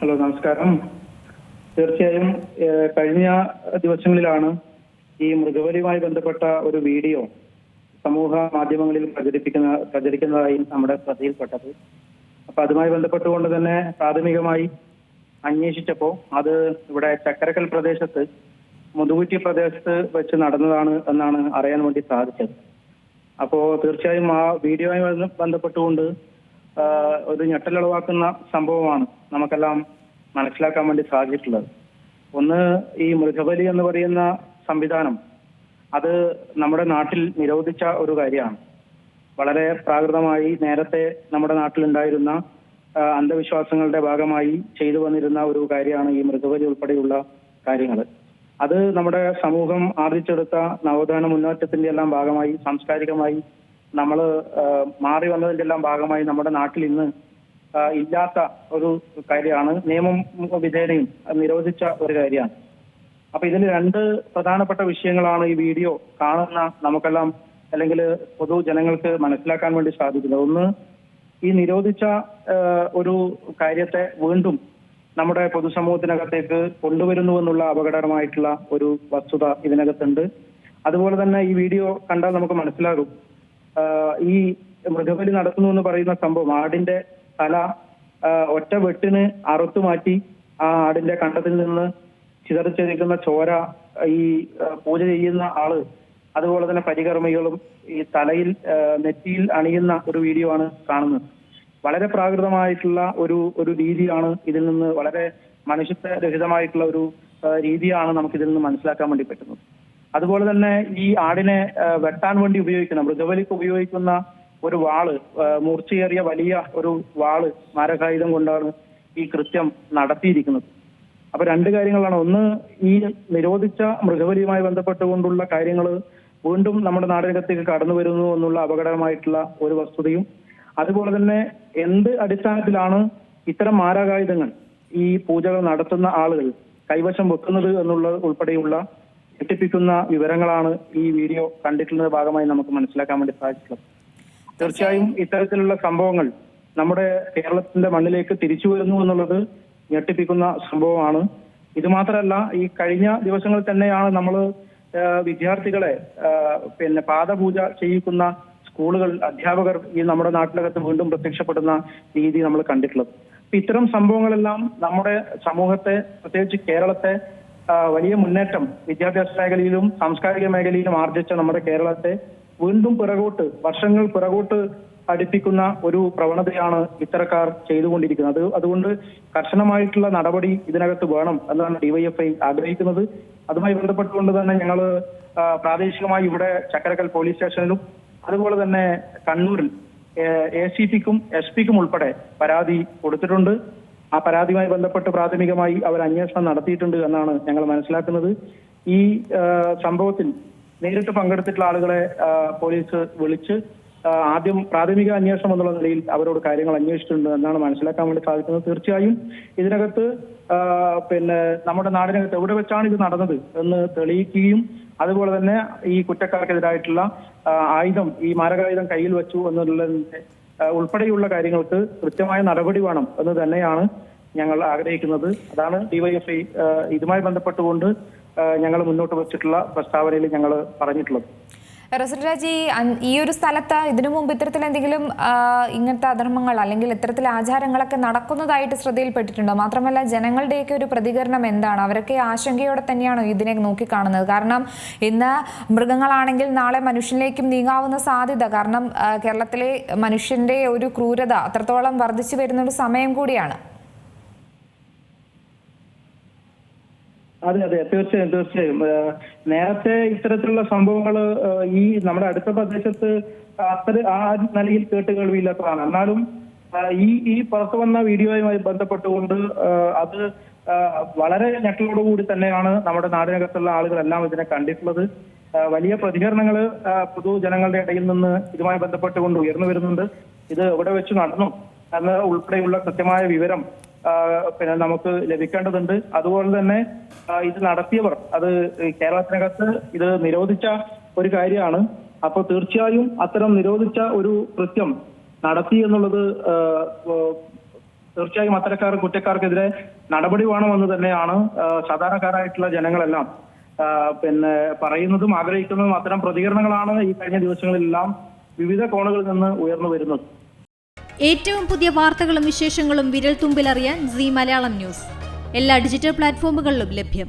Hello, നമസ്കാരം. തീർച്ചയായും കഴിഞ്ഞ ദിവസങ്ങളിലാണ് ഈ മൃഗബലിയുമായി ബന്ധപ്പെട്ട ഒരു വീഡിയോ സമൂഹ മാധ്യമങ്ങളിൽ പ്രചരിക്കുന്നതായി നമ്മുടെ ശ്രദ്ധയിൽപ്പെട്ടത്. അപ്പൊ അതുമായി ബന്ധപ്പെട്ടുകൊണ്ട് തന്നെ പ്രാഥമികമായി അന്വേഷിച്ചപ്പോൾ അത് ഇവിടെ ചക്കരക്കൽ പ്രദേശത്ത് മുതുകുറ്റി പ്രദേശത്ത് വെച്ച് നടന്നതാണ് എന്നാണ് അറിയാൻ വേണ്ടി സാധിച്ചത്. അപ്പോ തീർച്ചയായും ആ വീഡിയോയുമായി ബന്ധപ്പെട്ടുകൊണ്ട് ഒരു ഞെട്ടലുളവാക്കുന്ന സംഭവമാണ് നമുക്കെല്ലാം മനസ്സിലാക്കാൻ വേണ്ടി സാധിച്ചിട്ടുള്ളത്. ഒന്ന്, ഈ മൃഗബലി എന്ന് പറയുന്ന സംവിധാനം അത് നമ്മുടെ നാട്ടിൽ നിരോധിച്ച ഒരു കാര്യമാണ്. വളരെ പ്രാകൃതമായി നേരത്തെ നമ്മുടെ നാട്ടിലുണ്ടായിരുന്ന അന്ധവിശ്വാസങ്ങളുടെ ഭാഗമായി ചെയ്തു വന്നിരുന്ന ഒരു കാര്യമാണ് ഈ മൃഗബലി ഉൾപ്പെടെയുള്ള കാര്യങ്ങൾ. അത് നമ്മുടെ സമൂഹം ആർജിച്ചെടുത്ത നവോത്ഥാന മുന്നേറ്റത്തിന്റെ എല്ലാം ഭാഗമായി സാംസ്കാരികമായി നമ്മൾ മാറി വന്നതിന്റെ എല്ലാം ഭാഗമായി നമ്മുടെ നാട്ടിൽ ഇന്ന് ഇല്ലാത്ത ഒരു കാര്യമാണ്. നിയമം വിധേനയും നിരോധിച്ച ഒരു കാര്യമാണ്. അപ്പൊ ഇതിൽ രണ്ട് പ്രധാനപ്പെട്ട വിഷയങ്ങളാണ് ഈ വീഡിയോ കാണുന്ന നമുക്കെല്ലാം അല്ലെങ്കിൽ പൊതുജനങ്ങൾക്ക് മനസ്സിലാക്കാൻ വേണ്ടി സാധിക്കുന്നത്. ഒന്ന്, ഈ നിരോധിച്ച ഒരു കാര്യത്തെ വീണ്ടും നമ്മുടെ പൊതുസമൂഹത്തിനകത്തേക്ക് കൊണ്ടുവരുന്നു എന്നുള്ള അപകടകരമായിട്ടുള്ള ഒരു വസ്തുത ഇതിനകത്തുണ്ട്. അതുപോലെ തന്നെ ഈ വീഡിയോ കണ്ടാൽ നമുക്ക് മനസ്സിലാകും, ഈ മൃഗബലി നടത്തുന്നു എന്ന് പറയുന്ന സംഭവം ആടിന്റെ തല ഒറ്റ വെട്ടിന് അറുത്തു മാറ്റി ആ ആടിന്റെ കണ്ടത്തിൽ നിന്ന് ചിതറിച്ചെടുക്കുന്ന ചോര ഈ പൂജ ചെയ്യുന്ന ആള് അതുപോലെ തന്നെ പരികർമ്മികളും ഈ തലയിൽ നെറ്റിയിൽ അണിയുന്ന ഒരു വീഡിയോ ആണ് കാണുന്നത്. വളരെ പ്രാകൃതമായിട്ടുള്ള ഒരു രീതിയാണ് ഇതിൽ നിന്ന്, വളരെ മനുഷ്യത്വരഹിതമായിട്ടുള്ള ഒരു രീതിയാണ് നമുക്ക് ഇതിൽ നിന്ന് മനസ്സിലാക്കാൻ വേണ്ടി പറ്റുന്നത്. അതുപോലെ തന്നെ ഈ ആടിനെ വെട്ടാൻ വേണ്ടി ഉപയോഗിക്കുന്ന മൃഗബലിക്ക് ഉപയോഗിക്കുന്ന ഒരു വാള്, മൂർച്ചയേറിയ വലിയ ഒരു വാള്, മാരകായുധം കൊണ്ടാണ് ഈ കൃത്യം നടത്തിയിരിക്കുന്നത്. അപ്പൊ രണ്ട് കാര്യങ്ങളാണ്. ഒന്ന്, ഈ നിരോധിച്ച മൃഗബലിയുമായി ബന്ധപ്പെട്ടുകൊണ്ടുള്ള കാര്യങ്ങൾ വീണ്ടും നമ്മുടെ നാടിനകത്തേക്ക് കടന്നു വരുന്നു എന്നുള്ള അപകടകരമായിട്ടുള്ള ഒരു വസ്തുതയും, അതുപോലെ തന്നെ എന്ത് അടിസ്ഥാനത്തിലാണ് ഇത്തരം മാരകായുധങ്ങൾ ഈ പൂജകൾ നടത്തുന്ന ആളുകൾ കൈവശം വെക്കുന്നത് എന്നുള്ള ഉൾപ്പെടെയുള്ള ഞെട്ടിപ്പിക്കുന്ന വിവരങ്ങളാണ് ഈ വീഡിയോ കണ്ടിട്ടുള്ള ഭാഗമായി നമുക്ക് മനസ്സിലാക്കാൻ വേണ്ടി സാധിച്ചിട്ടുള്ളത്. തീർച്ചയായും ഇത്തരത്തിലുള്ള സംഭവങ്ങൾ നമ്മുടെ കേരളത്തിന്റെ മണ്ണിലേക്ക് തിരിച്ചു വരുന്നു എന്നുള്ളത് ഞെട്ടിപ്പിക്കുന്ന സംഭവമാണ്. ഇത് മാത്രമല്ല, ഈ കഴിഞ്ഞ ദിവസങ്ങളിൽ തന്നെയാണ് നമ്മൾ വിദ്യാർത്ഥികളെ പാദപൂജ ചെയ്യിക്കുന്ന സ്കൂളുകൾ, അധ്യാപകർ ഈ നമ്മുടെ നാട്ടിലകത്ത് വീണ്ടും പ്രത്യക്ഷപ്പെടുന്ന രീതി നമ്മൾ കണ്ടിട്ടുള്ളത്. ഇത്തരം സംഭവങ്ങളെല്ലാം നമ്മുടെ സമൂഹത്തെ, പ്രത്യേകിച്ച് കേരളത്തെ വലിയ മുന്നേറ്റം വിദ്യാഭ്യാസ മേഖലയിലും സാംസ്കാരിക മേഖലയിലും ആർജിച്ച നമ്മുടെ കേരളത്തെ വീണ്ടും വർഷങ്ങൾ പിറകോട്ട് അടുപ്പിക്കുന്ന ഒരു പ്രവണതയാണ് ഇത്തരക്കാർ ചെയ്തുകൊണ്ടിരിക്കുന്നത്. അതുകൊണ്ട് കർശനമായിട്ടുള്ള നടപടി ഇതിനകത്ത് വേണം എന്നാണ് ഡിവൈഎഫ്ഐ ആഗ്രഹിക്കുന്നത്. അതുമായി ബന്ധപ്പെട്ടുകൊണ്ട് തന്നെ ഞങ്ങൾ പ്രാദേശികമായി ഇവിടെ ചക്കരക്കൽ പോലീസ് സ്റ്റേഷനിലും അതുപോലെ തന്നെ കണ്ണൂരിൽ ACPക്കും SP-ക്കും ഉൾപ്പെടെ പരാതി കൊടുത്തിട്ടുണ്ട്. ആ പരാതിയുമായി ബന്ധപ്പെട്ട് പ്രാഥമികമായി അവർ അന്വേഷണം നടത്തിയിട്ടുണ്ട് എന്നാണ് ഞങ്ങൾ മനസ്സിലാക്കുന്നത്. ഈ സംഭവത്തിൽ നേരിട്ട് പങ്കെടുത്തിട്ടുള്ള ആളുകളെ പോലീസ് വിളിച്ച് ആദ്യം പ്രാഥമിക അന്വേഷണം എന്നുള്ള നിലയിൽ അവരോട് കാര്യങ്ങൾ അന്വേഷിച്ചിട്ടുണ്ട് എന്നാണ് മനസ്സിലാക്കാൻ വേണ്ടി സാധിക്കുന്നത്. തീർച്ചയായും ഇതിനകത്ത് നമ്മുടെ നാടിനകത്ത് എവിടെ വെച്ചാണ് ഇത് നടന്നത് എന്ന് തെളിയിക്കുകയും അതുപോലെ തന്നെ ഈ കുറ്റക്കാർക്കെതിരായിട്ടുള്ള ആയുധം, ഈ മാരകായുധം കയ്യിൽ വെച്ചു എന്നുള്ളതിന്റെ ഉൾപ്പെടെയുള്ള കാര്യങ്ങൾക്ക് കൃത്യമായ നടപടി വേണം എന്ന് തന്നെയാണ് ഞങ്ങൾ ആഗ്രഹിക്കുന്നത്. അതാണ് ഡിവൈഎഫ്ഐ ഇതുമായി ബന്ധപ്പെട്ടുകൊണ്ട് ഞങ്ങൾ മുന്നോട്ട് വെച്ചിട്ടുള്ള പ്രസ്താവനയിൽ ഞങ്ങൾ പറഞ്ഞിട്ടുള്ളത്. റസൂൽരാജ്, ഈ ഒരു സ്ഥലത്ത് ഇതിനു മുമ്പ് ഇത്തരത്തിൽ എന്തെങ്കിലും ഇങ്ങനത്തെ അധർമ്മങ്ങൾ അല്ലെങ്കിൽ ഇത്തരത്തിൽ ആചാരങ്ങളൊക്കെ നടക്കുന്നതായിട്ട് ശ്രദ്ധയിൽപ്പെട്ടിട്ടുണ്ടോ? മാത്രമല്ല, ജനങ്ങളുടെയൊക്കെ ഒരു പ്രതികരണം എന്താണ്? അവരൊക്കെ ആശങ്കയോടെ തന്നെയാണോ ഇതിനെ നോക്കിക്കാണുന്നത്? കാരണം ഇന്ന് മൃഗങ്ങളാണെങ്കിൽ നാളെ മനുഷ്യനിലേക്കും നീങ്ങാവുന്ന സാധ്യത, കാരണം കേരളത്തിലെ മനുഷ്യന്റെ ഒരു ക്രൂരത അത്രത്തോളം വർദ്ധിച്ചു വരുന്ന ഒരു സമയം കൂടിയാണ്. അതെ, തീർച്ചയായും നേരത്തെ ഇത്തരത്തിലുള്ള സംഭവങ്ങൾ ഈ നമ്മുടെ അടുത്ത പ്രദേശത്ത് ആ നിലയിൽ കേട്ടുകേൾവിയില്ലാത്തതാണ്. എന്നാലും ഈ പുറത്തു വന്ന വീഡിയോയുമായി ബന്ധപ്പെട്ടുകൊണ്ട് അത് വളരെ ഞെട്ടലോടുകൂടി തന്നെയാണ് നമ്മുടെ നാടിനകത്തുള്ള ആളുകളെല്ലാം ഇതിനെ കണ്ടിട്ടുള്ളത്. വലിയ പ്രതികരണങ്ങൾ പൊതുജനങ്ങളുടെ ഇടയിൽ നിന്ന് ഇതുമായി ബന്ധപ്പെട്ടുകൊണ്ട് ഉയർന്നു വരുന്നുണ്ട്. ഇത് എവിടെ വെച്ച് നടന്നു എന്ന് ഉൾപ്പെടെയുള്ള കൃത്യമായ വിവരം നമുക്ക് ലഭിക്കേണ്ടതുണ്ട്. അതുപോലെ തന്നെ ഇത് നടത്തിയവർ, അത് കേരളത്തിനകത്ത് ഇത് നിരോധിച്ച ഒരു കാര്യമാണ്. അപ്പോൾ തീർച്ചയായും അത്തരം നിരോധിച്ച ഒരു കൃത്യം നടത്തി എന്നുള്ളത് തീർച്ചയായും അത്തരക്കാർ കുറ്റക്കാർക്കെതിരെ നടപടി വേണമെന്ന് തന്നെയാണ് സാധാരണക്കാരായിട്ടുള്ള ജനങ്ങളെല്ലാം പിന്നെ പറയുന്നതും ആഗ്രഹിക്കുന്നതും. അത്തരം പ്രതികരണങ്ങളാണ് ഈ കഴിഞ്ഞ ദിവസങ്ങളിലെല്ലാം വിവിധ കോണുകളിൽ നിന്ന് ഉയർന്നു വരുന്നത്. ഏറ്റവും പുതിയ വാർത്തകളും വിശേഷങ്ങളും വിരൽ തുമ്പിലറിയാൻ സീ മലയാളം ന്യൂസ് എല്ലാ ഡിജിറ്റൽ പ്ലാറ്റ്ഫോമുകളിലും ലഭ്യം.